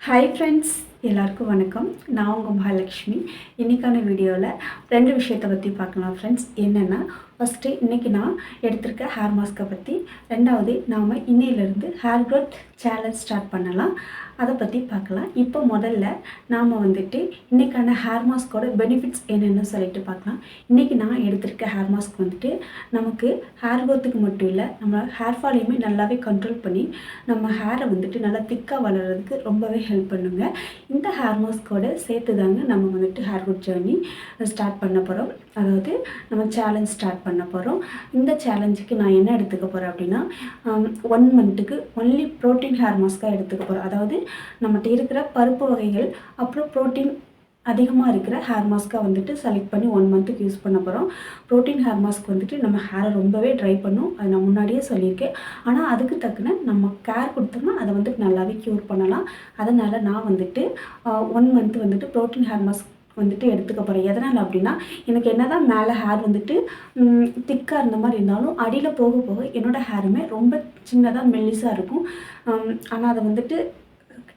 Hi friends, எல்லாருக்கும் வணக்கம். நான் உங்கள் மகாலட்சுமி. இன்றைக்கான வீடியோவில் 2 விஷயத்தை பற்றி பார்க்கலாம் ஃப்ரெண்ட்ஸ். என்னென்னா, ஃபஸ்ட்டு இன்றைக்கி நான் எடுத்திருக்க ஹேர் மாஸ்க்கை பற்றி, 2வது நாம் இன்னையிலேருந்து ஹேர் க்ரோத் சேலஞ்ச் ஸ்டார்ட் பண்ணலாம், அதை பற்றி பார்க்கலாம். இப்போ முதல்ல நாம் இன்றைக்கான ஹேர் மாஸ்க்கோட பெனிஃபிட்ஸ் என்னென்னு சொல்லிட்டு பார்க்கலாம். இன்றைக்கி நான் எடுத்திருக்க ஹேர் மாஸ்க் நமக்கு ஹேர் க்ரோத்துக்கு மட்டும் இல்லை, நம்ம ஹேர் ஃபாலையுமே நல்லாவே கண்ட்ரோல் பண்ணி நம்ம ஹேரை நல்லா திக்காக வளர்கிறதுக்கு ரொம்பவே ஹெல்ப் பண்ணுங்க. இந்த ஹேர் மாஸ்க்கோட சேர்த்து தாங்க நம்ம ஹேர் க்ரோத் ஜர்னி ஸ்டார்ட் பண்ண போகிறோம். அதாவது நம்ம சேலஞ்ச் ஸ்டார்ட் பண்ண போகிறோம். இந்த சேலஞ்சுக்கு நான் என்ன எடுத்துக்க போகிறேன் அப்படின்னா, 1 மந்த்துக்கு ஒன்லி ப்ரோட்டீன் ஹேர் மாஸ்க்காக எடுத்துக்க போகிறோம். அதாவது நம்மகிட்ட இருக்கிற பருப்பு வகைகள் அப்புறம் ப்ரோட்டீன் அதிகமாக இருக்கிற ஹேர் மாஸ்க்காக செலக்ட் பண்ணி 1 மந்த்துக்கு யூஸ் பண்ண போகிறோம். ப்ரோட்டீன் ஹேர் மாஸ்க் நம்ம ஹேரை ரொம்பவே ட்ரை பண்ணும், அது நான் முன்னாடியே சொல்லியிருக்கேன். ஆனால் அதுக்கு தக்கன நம்ம கேர் கொடுத்தோம்னா அதை நல்லாவே க்யூர் பண்ணலாம். அதனால் நான் 1 மந்த் ப்ரோட்டீன் ஹேர் மாஸ்க் எடுத்துக்க போகிறேன். எதனால் அப்படின்னா, எனக்கு என்ன தான் மேலே ஹேர் திக்காக இருந்த மாதிரி இருந்தாலும் அடியில் போக போக என்னோடய ஹேருமே ரொம்ப சின்னதாக மெல்லிஸாக இருக்கும். ஆனால் அதை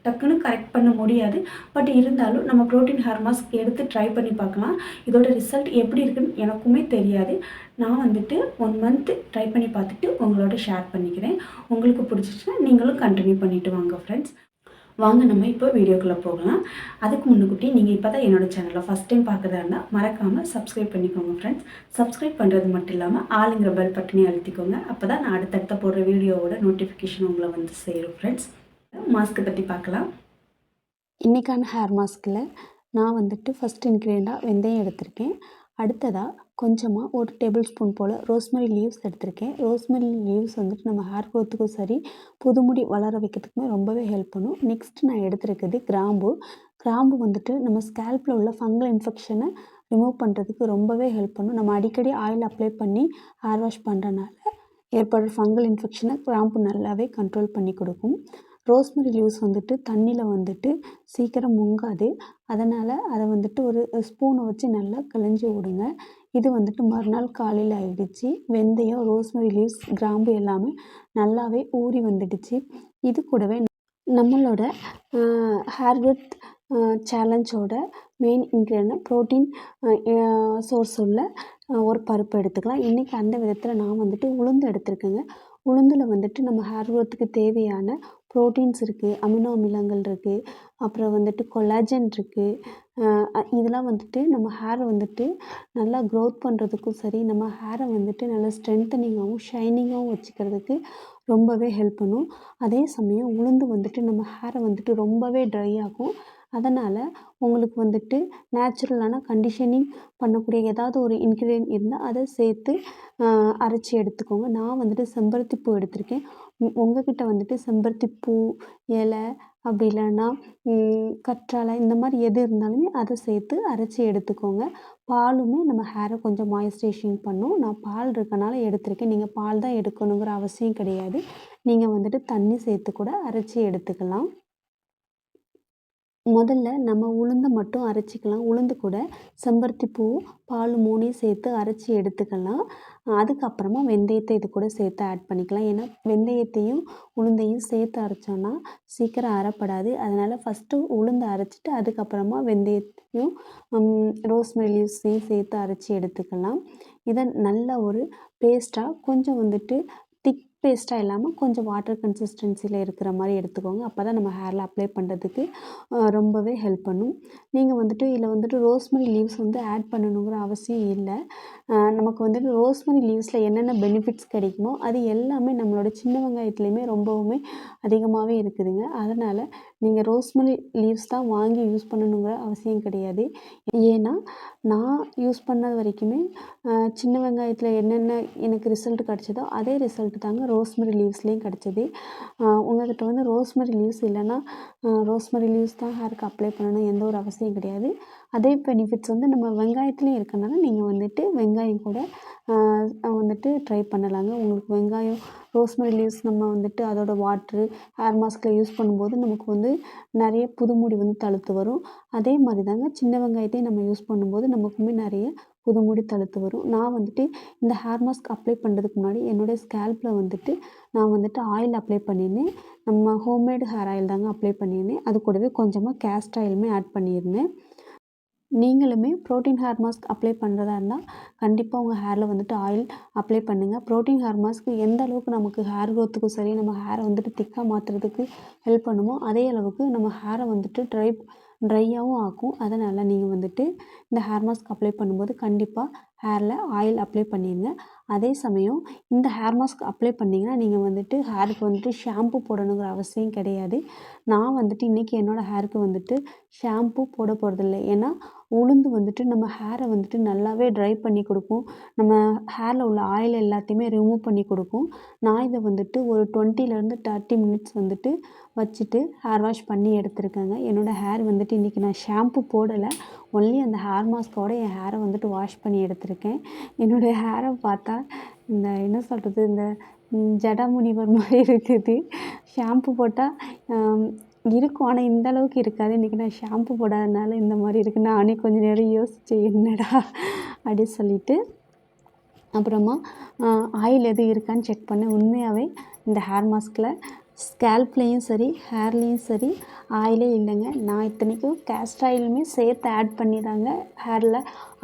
டக்குன்னு கரெக்ட் பண்ண முடியாது. பட் இருந்தாலும் நம்ம ப்ரோட்டீன் ஹேர் மாஸ்க் எடுத்து ட்ரை பண்ணி பார்க்கலாம். இதோட ரிசல்ட் எப்படி இருக்குன்னு எனக்குமே தெரியாது. நான் 1 மந்த் ட்ரை பண்ணி பார்த்துட்டு உங்களோட ஷேர் பண்ணிக்கிறேன். உங்களுக்கு பிடிச்சிச்சுன்னா நீங்களும் கண்டினியூ பண்ணிவிட்டு வாங்க ஃப்ரெண்ட்ஸ். வாங்க நம்ம இப்போ வீடியோக்குள்ளே போகலாம். அதுக்கு முன்னுக்கூட்டி நீங்கள் இப்போ தான் என்னோடய சேனலை ஃபஸ்ட் டைம் பார்க்குறதா இருந்தால் மறக்காமல் சப்ஸ்கிரைப் பண்ணிக்கோங்க ஃப்ரெண்ட்ஸ். சப்ஸ்கிரைப் பண்ணுறது மட்டும் இல்லாமல் ஆளுங்கிற பெல் பட்டனையும் அழுத்திக்கோங்க. அப்போ தான் நான் அடுத்தடுத்த போடுற வீடியோவோட நோட்டிஃபிகேஷன் உங்களை சேரும் ஃப்ரெண்ட்ஸ். மாஸ்க்கை பற்றி பார்க்கலாம். இன்றைக்கான ஹேர் மாஸ்கில் நான் ஃபஸ்ட் இன்க்ரீடியண்ட்டாக வெந்தயம் எடுத்திருக்கேன். அடுத்ததாக கொஞ்சமாக 1 டேபிள் ஸ்பூன் போல் ரோஸ்மெரி லீவ்ஸ் எடுத்திருக்கேன். ரோஸ்மெரி லீவ்ஸ் நம்ம ஹேர் க்ரோத்துக்கும் சரி, புது முடி வளர வைக்கிறதுக்குமே ரொம்பவே ஹெல்ப் பண்ணும். நெக்ஸ்ட் நான் எடுத்திருக்கிறது கிராம்பு. கிராம்பு நம்ம ஸ்கேல்பில் உள்ள ஃபங்கல் இன்ஃபெக்ஷனை ரிமூவ் பண்ணுறதுக்கு ரொம்பவே ஹெல்ப் பண்ணும். நம்ம அடிக்கடி ஆயில் அப்ளை பண்ணி ஹேர் வாஷ் பண்ணுறனால ஏற்படுற ஃபங்கல் இன்ஃபெக்ஷனை கிராம்பு நல்லாவே கண்ட்ரோல் பண்ணி கொடுக்கும். ரோஸ்மெரி லீவ்ஸ் தண்ணியில் சீக்கிரம் முங்காது. அதனால் அதை ஒரு ஸ்பூனை வச்சு நல்லா களைஞ்சி விடுங்க. இது மறுநாள் காலையில் ஆகிடுச்சு. வெந்தயம், ரோஸ்மெரி லீவ்ஸ், கிராம்பு எல்லாமே நல்லாவே ஊறி வந்துடுச்சு. இது கூடவே நம்மளோட ஹேர் க்ரோத் சேலஞ்சோட மெயின் இன்க்ரீடியன்ட் ப்ரோட்டீன் சோர்ஸ் உள்ள ஒரு பருப்பு எடுத்துக்கலாம். இன்றைக்கி அந்த விதத்தில் நான் உளுந்து எடுத்துருக்கேங்க. உளுந்தில் நம்ம ஹேர் க்ரோத்துக்கு தேவையான ப்ரோட்டீன்ஸ் இருக்குது, அமினோ அமிலங்கள் இருக்குது, அப்புறம் கொலாஜன் இருக்குது. இதெல்லாம் நம்ம ஹேரை நல்லா க்ரோத் பண்ணுறதுக்கும் சரி, நம்ம ஹேரை நல்லா ஸ்ட்ரென்த்தனிங்காகவும் ஷைனிங்காகவும் வச்சுக்கிறதுக்கு ரொம்பவே ஹெல்ப் பண்ணும். அதே சமயம் உளுந்து நம்ம ஹேரை ரொம்பவே ட்ரை ஆகும். அதனால் உங்களுக்கு நேச்சுரலான கண்டிஷனிங் பண்ணக்கூடிய ஏதாவது ஒரு இன்க்ரீடியன்ட் இருந்தால் அதை சேர்த்து அரைச்சி எடுத்துக்கோங்க. நான் செம்பருத்தி பூ எடுத்திருக்கேன். உங்கள்கிட்ட செம்பருத்தி பூ, இலை, அப்படி இல்லைன்னா கற்றாழை, இந்த மாதிரி எது இருந்தாலுமே அதை சேர்த்து அரைச்சி எடுத்துக்கோங்க. பாலுமே நம்ம ஹேரை கொஞ்சம் மாய்ஸ்சரைசிங் பண்ணும். நான் பால் இருக்கனால எடுத்திருக்கேன். நீங்கள் பால் தான் எடுக்கணுங்கிற அவசியம் கிடையாது. நீங்கள் தண்ணி சேர்த்து கூட அரைச்சி எடுத்துக்கலாம். முதல்ல நம்ம உளுந்தை மட்டும் அரைச்சிக்கலாம். உளுந்து கூட செம்பருத்தி பூ, பால் 3யும் சேர்த்து அரைச்சி எடுத்துக்கலாம். அதுக்கப்புறமா வெந்தயத்தை இது கூட சேர்த்து ஆட் பண்ணிக்கலாம். ஏன்னா வெந்தயத்தையும் உளுந்தையும் சேர்த்து அரைச்சோன்னா சீக்கிரம் அரைப்படாது. அதனால் ஃபஸ்ட்டு உளுந்தை அரைச்சிட்டு அதுக்கப்புறமா வெந்தயத்தையும் ரோஸ்மெரி லீவ்ஸையும் சேர்த்து அரைச்சி எடுத்துக்கலாம். இதை நல்ல ஒரு பேஸ்ட்டாக கொஞ்சம் திக் பேஸ்ட்டாக இல்லாமல் கொஞ்சம் வாட்டர் கன்சிஸ்டன்சியில் இருக்கிற மாதிரி எடுத்துக்கோங்க. அப்போ தான் நம்ம ஹேரில் அப்ளை பண்ணுறதுக்கு ரொம்பவே ஹெல்ப் பண்ணும். நீங்கள் இதில் ரோஸ்மெரி லீவ்ஸ் ஆட் பண்ணணுங்கிற அவசியம் இல்லை. நமக்கு ரோஸ்மெரி லீவ்ஸில் என்னென்ன பெனிஃபிட்ஸ் கிடைக்குமோ அது எல்லாமே நம்மளோட சின்ன வெங்காயத்துலேயுமே ரொம்பவுமே அதிகமாகவே இருக்குதுங்க. அதனால் நீங்கள் ரோஸ்மெரி லீவ்ஸ் தான் வாங்கி யூஸ் பண்ணணுங்கிற அவசியம் கிடையாது. ஏன்னா நான் யூஸ் பண்ணது வரைக்குமே சின்ன வெங்காயத்தில் என்னென்ன எனக்கு ரிசல்ட் கிடச்சதோ அதே ரிசல்ட் தாங்க ரோஸ்மெரி லீவ்ஸ்லேயும் கிடச்சிது. உங்கள்கிட்ட ரோஸ்மெரி லீவ்ஸ் இல்லைன்னா ரோஸ்மெரி லீவ்ஸ் தான் ஹேருக்கு அப்ளை பண்ணணும் எந்த ஒரு அவசியம் கிடையாது. அதே பெனிஃபிட்ஸ் நம்ம வெங்காயத்துலேயும் இருக்கனால நீங்கள் வெங்காயம் கூட ட்ரை பண்ணலாங்க. உங்களுக்கு வெங்காயம், ரோஸ்மெரி லீவ்ஸ் நம்ம அதோட வாட்ரு ஹேர் மாஸ்கில் யூஸ் பண்ணும்போது நமக்கு நிறைய புது முடி தழுத்து வரும். அதே மாதிரி தாங்க சின்ன வெங்காயத்தையும் நம்ம யூஸ் பண்ணும்போது நமக்குமே நிறைய புது முடி தழுத்து வரும். நான் வந்துட்டு இந்த ஹேர் மாஸ்க் அப்ளை பண்ணுறதுக்கு முன்னாடி என்னுடைய ஸ்கேல்ப்பில் வந்துட்டு நான் வந்துட்டு ஆயில் அப்ளை பண்ணியிருந்தேன். நம்ம ஹோம்மேடு ஹேர் ஆயில் தாங்க அப்ளை பண்ணியிருந்தேன். அது கூடவே கொஞ்சமாக கேஸ்டர் ஆயிலுமே ஆட் பண்ணியிருந்தேன். நீங்களுமே ப்ரோட்டீன் ஹேர் மாஸ்க் அப்ளை பண்ணுறதா இருந்தால் கண்டிப்பாக உங்கள் ஹேரில் வந்துட்டு ஆயில் அப்ளை பண்ணுங்கள். ப்ரோட்டீன் ஹேர் மாஸ்க் எந்த அளவுக்கு நமக்கு ஹேர் க்ரோத்துக்கும் சரி, நம்ம ஹேரை வந்துட்டு திக்காக மாற்றுறதுக்கு ஹெல்ப் பண்ணுமோ, அதே அளவுக்கு நம்ம ஹேரை வந்துட்டு ட்ரையாகவும் ஆக்கும். அதனால் நீங்கள் வந்துட்டு இந்த ஹேர் மாஸ்க் அப்ளை பண்ணும்போது கண்டிப்பாக ஹேரில் ஆயில் அப்ளை பண்ணிடுங்க. அதே சமயம் இந்த ஹேர் மாஸ்க் அப்ளை பண்ணிங்கன்னா நீங்கள் வந்துட்டு ஹேருக்கு வந்துட்டு ஷாம்பு போடணுங்கிற அவசியம் கிடையாது. நான் வந்துட்டு இன்றைக்கி என்னோடய ஹேருக்கு வந்துட்டு ஷாம்பு போட போகிறதில்ல. ஏன்னா உளுந்து வந்துட்டு நம்ம ஹேரை வந்துட்டு நல்லாவே ட்ரை பண்ணி கொடுக்கும். நம்ம ஹேரில் உள்ள ஆயில் எல்லாத்தையுமே ரிமூவ் பண்ணி கொடுக்கும். நான் இதை வந்துட்டு ஒரு 20லேருந்து 30 மினிட்ஸ் வந்துட்டு வச்சுட்டு ஹேர் வாஷ் பண்ணி எடுத்துருக்கேங்க. என்னோடய ஹேர் வந்துட்டு இன்றைக்கி நான் ஷாம்பு போடலை. ஒன்லி அந்த ஹேர் மாஸ்க்கோடு என் ஹேரை வந்துட்டு வாஷ் பண்ணி எடுத்திருக்கேன். என்னுடைய ஹேரை பார்த்தா இந்த என்ன சொல்கிறது, இந்த ஜடாமுனிவர் மாதிரி இருக்குது. ஷாம்பு போட்டால் இருக்கும், ஆனால் இந்த அளவுக்கு இருக்காது. இன்றைக்கி நான் ஷாம்பு போடாதனால இந்த மாதிரி இருக்குது. நானே கொஞ்சம் நேரம் யோசித்தேன், என்னடா அப்படி சொல்லிவிட்டு அப்புறமா ஆயில் எதுவும் இருக்கான்னு செக் பண்ணேன். உண்மையாகவே இந்த ஹேர் மாஸ்கில் ஸ்கேல்ப்லேயும் சரி, ஹேர்லேயும் சரி ஆயிலே இல்லைங்க. நான் இத்தனைக்கும் கேஸ்டர் ஆயிலுமே சேர்த்து ஆட் பண்ணி தாங்க ஹேரில்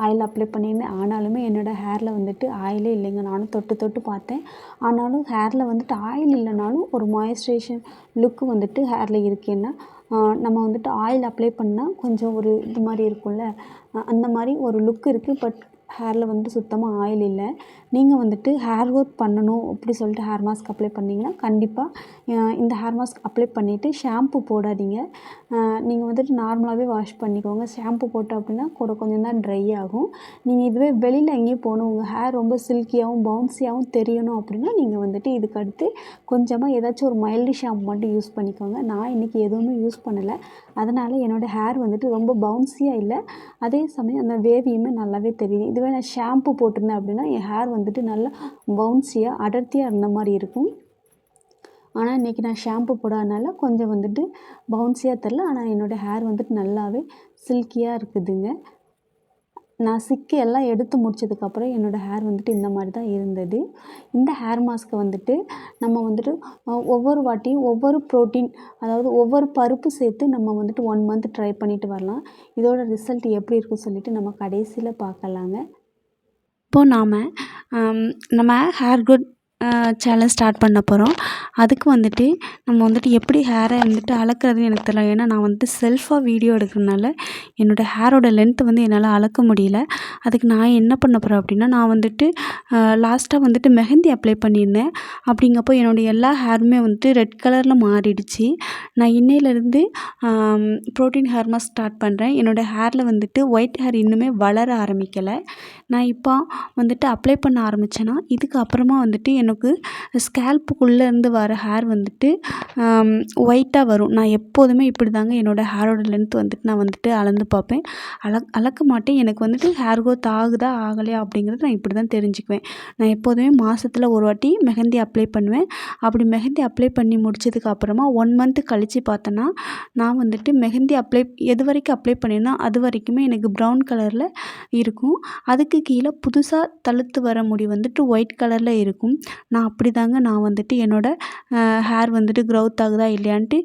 ஆயில் அப்ளை பண்ணியிருந்தேன். ஆனாலுமே என்னோடய ஹேரில் வந்துட்டு ஆயிலே இல்லைங்க. நானும் தொட்டு பார்த்தேன். ஆனாலும் ஹேரில் வந்துட்டு ஆயில் இல்லைனாலும் ஒரு மாய்ஸ்சரைசேஷன் லுக்கு வந்துட்டு ஹேரில் இருக்கேன்னா நம்ம வந்துட்டு ஆயில் அப்ளை பண்ணால் கொஞ்சம் ஒரு இது மாதிரி இருக்கும்ல, அந்த மாதிரி ஒரு லுக் இருக்குது. பட் ஹேரில் வந்துட்டு சுத்தமாக ஆயில் இல்லை. நீங்கள் வந்துட்டு ஹேர் க்ரோத் பண்ணணும் அப்படி சொல்லிட்டு ஹேர் மாஸ்க் அப்ளை பண்ணிங்கன்னா கண்டிப்பாக இந்த ஹேர் மாஸ்க் அப்ளை பண்ணிவிட்டு ஷாம்பு போடாதீங்க. நீங்கள் வந்துட்டு நார்மலாகவே வாஷ் பண்ணிக்கோங்க. ஷாம்பு போட்டோம் அப்படின்னா கூட கொஞ்சம் தான் ட்ரை ஆகும். நீங்கள் இதுவே வெளியில் எங்கேயும் போகணும், உங்கள் ஹேர் ரொம்ப சில்கியாகவும் பவுன்ஸியாகவும் தெரியணும் அப்படின்னா நீங்கள் வந்துட்டு இதுக்கு அடுத்து கொஞ்சமாக ஏதாச்சும் ஒரு மைல்டு ஷாம்பு மட்டும் யூஸ் பண்ணிக்கோங்க. நான் இன்றைக்கி எதுவுமே யூஸ் பண்ணலை. அதனால் என்னோடய ஹேர் வந்துட்டு ரொம்ப பவுன்ஸியாக இல்லை, அதே சமயம் அந்த வேவியுமே நல்லாவே தெரியுது. இதுவே நான் ஷாம்பு போட்டிருந்தேன் அப்படின்னா என் ஹேர் வந்துட்டு நல்லா பவுன்ஸியாக அடர்த்தியாக இருந்த மாதிரி இருக்கும். ஆனால் இன்றைக்கி நான் ஷாம்பு போடாதனால கொஞ்சம் வந்துட்டு பவுன்ஸியாக தெரில. ஆனால் என்னோடய ஹேர் வந்துட்டு நல்லாவே சில்கியாக இருக்குதுங்க. நான் சிக்கு எல்லாம் எடுத்து முடிச்சதுக்கப்புறம் என்னோடய ஹேர் வந்துட்டு இந்த மாதிரி தான் இருந்தது. இந்த ஹேர் மாஸ்க்கை வந்துட்டு நம்ம வந்துட்டு ஒவ்வொரு வாட்டியும் ஒவ்வொரு ப்ரோட்டீன், அதாவது ஒவ்வொரு பருப்பு சேர்த்து நம்ம வந்துட்டு 1 மந்த் ட்ரை பண்ணிட்டு வரலாம். இதோட ரிசல்ட் எப்படி இருக்குன்னு சொல்லிட்டு நம்ம கடைசியில் பார்க்கலாங்க. இப்போது நம்ம ஹேர் க்ரோத் சேலஞ்ச் ஸ்டார்ட் பண்ண போகிறோம். அதுக்கு வந்துட்டு நம்ம வந்துட்டு எப்படி ஹேரை வந்துட்டு அளக்கிறதுன்னு எனக்கு தெரியல. ஏன்னா நான் வந்துட்டு செல்ஃபாக வீடியோ எடுக்கிறதுனால என்னோடய ஹேரோட லென்த்து வந்து என்னால் அளக்க முடியல. அதுக்கு நான் என்ன பண்ண போகிறேன் அப்படின்னா, நான் வந்துட்டு லாஸ்ட்டாக வந்துட்டு மெஹந்தி அப்ளை பண்ணியிருந்தேன். அப்படிங்கப்போ என்னோடய எல்லா ஹேருமே வந்துட்டு ரெட் கலரில் மாறிடுச்சு. நான் இன்னையிலேருந்து ப்ரோட்டீன் ஹேர் மாஸ்க் ஸ்டார்ட் பண்ணுறேன். என்னோடய ஹேரில் வந்துட்டு ஒயிட் ஹேர் இன்னுமே வளர ஆரம்பிக்கலை. நான் இப்போ வந்துட்டு அப்ளை பண்ண ஆரம்பித்தேன்னா இதுக்கு அப்புறமா வந்துட்டு எனக்கு ஸ்கேல்ப்புக்குள்ளேருந்து வர ஹேர் வந்துட்டு ஒயிட்டாக வரும். நான் எப்போதுமே இப்படி தாங்க என்னோடய ஹேரோட லென்த் வந்துட்டு நான் வந்துட்டு அளந்து பார்ப்பேன். அளக்க மாட்டேன். எனக்கு வந்துட்டு ஹேர் க்ரோத் ஆகுதா ஆகலையா அப்படிங்கிறது நான் இப்படி தான் தெரிஞ்சுக்குவேன். நான் எப்போதுமே மாதத்தில் ஒரு வாட்டி மெஹந்தி அப்ளை பண்ணுவேன். அப்படி மெஹந்தி அப்ளை பண்ணி முடிச்சதுக்கு அப்புறமா 1 மந்த்து கழித்து பார்த்தேன்னா நான் வந்துட்டு மெஹந்தி எது வரைக்கும் அப்ளை பண்ணினோ அது வரைக்குமே எனக்கு ப்ரௌன் கலரில் இருக்கும். அதுக்கு கீழே புதுசாக தழுத்து வர முடி வந்துட்டு ஒயிட் கலரில் இருக்கும். நான் அப்படி தாங்க நான் வந்துட்டு என்னோடய ஹேர் வந்துட்டு க்ரோத் ஆகுதா இல்லையான்ட்டு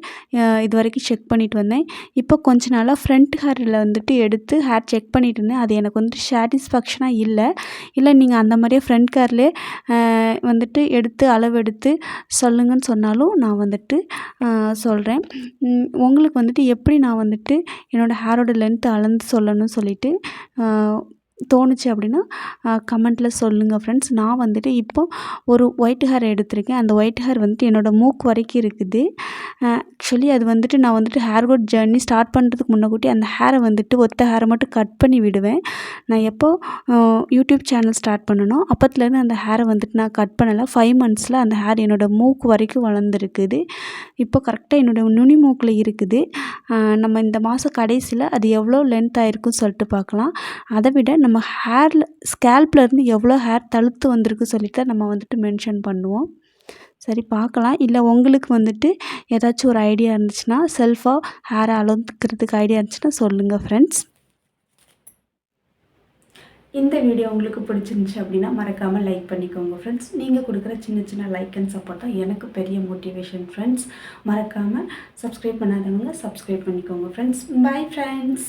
இது வரைக்கும் செக் பண்ணிட்டு வந்தேன். இப்போ கொஞ்ச நாளாக ஃப்ரண்ட் ஹேரில் வந்துட்டு எடுத்து ஹேர் செக் பண்ணிட்டு இருந்தேன். அது எனக்கு வந்துட்டு சாட்டிஸ்ஃபேக்ஷனாக இல்லை நீங்கள் அந்த மாதிரியே ஃப்ரண்ட் ஹேர்லேயே வந்துட்டு எடுத்து அளவெடுத்து சொல்லுங்கன்னு சொன்னாலும் நான் வந்துட்டு சொல்கிறேன். உங்களுக்கு வந்துட்டு எப்படி நான் வந்துட்டு என்னோடய ஹேரோட லென்த்து அளந்து சொல்லணும்னு சொல்லிட்டு தோணுச்சு அப்படின்னா கமெண்ட்டில் சொல்லுங்கள் ஃப்ரெண்ட்ஸ். நான் வந்துட்டு இப்போ ஒரு ஒயிட் ஹேர் எடுத்திருக்கேன். அந்த ஒயிட் ஹேர் வந்துட்டு என்னோடய மூக்கு வரைக்கும் இருக்குது. ஆக்சுவலி அது வந்துட்டு நான் வந்துட்டு ஹேர் க்ரோத் ஜர்னி ஸ்டார்ட் பண்ணுறதுக்கு முன்னக்கூட்டி அந்த ஹேரை வந்துட்டு ஒத்த ஹேரை மட்டும் கட் பண்ணி விடுவேன். நான் எப்போ யூடியூப் சேனல் ஸ்டார்ட் பண்ணனோ அப்போத்துலேருந்து அந்த ஹேரை வந்துட்டு நான் கட் பண்ணலை. 5 மந்த்ஸில் அந்த ஹேர் என்னோடய மூக்கு வரைக்கும் வளர்ந்துருக்குது. இப்போ கரெக்டாக என்னோடய நுனி மூக்கில் இருக்குது. நம்ம இந்த மாதம் கடைசியில் அது எவ்வளோ லென்த் ஆகிருக்குன்னு சொல்லிட்டு பார்க்கலாம். அதை விட நம்ம ஸ்கேல்ப்லேருந்து எவ்வளோ ஹேர் தழுத்து வந்திருக்கு சொல்லிட்டு நம்ம வந்துட்டு மென்ஷன் பண்ணுவோம். சரி பார்க்கலாம். இல்லை உங்களுக்கு வந்துட்டு ஏதாச்சும் ஒரு ஐடியா இருந்துச்சுன்னா, செல்ஃபாக ஹேரை அளந்துக்கிறதுக்கு ஐடியா இருந்துச்சுன்னா சொல்லுங்கள் ஃப்ரெண்ட்ஸ். இந்த வீடியோ உங்களுக்கு பிடிச்சிருந்துச்சு அப்படின்னா மறக்காமல் லைக் பண்ணிக்கோங்க ஃப்ரெண்ட்ஸ். நீங்கள் கொடுக்குற சின்ன சின்ன லைக் அண்ட் சப்போர்ட் தான் எனக்கு பெரிய மோட்டிவேஷன் ஃப்ரெண்ட்ஸ். மறக்காமல் சப்ஸ்கிரைப் பண்ணாதவங்க சப்ஸ்கிரைப் பண்ணிக்கோங்க ஃப்ரெண்ட்ஸ். Bye friends.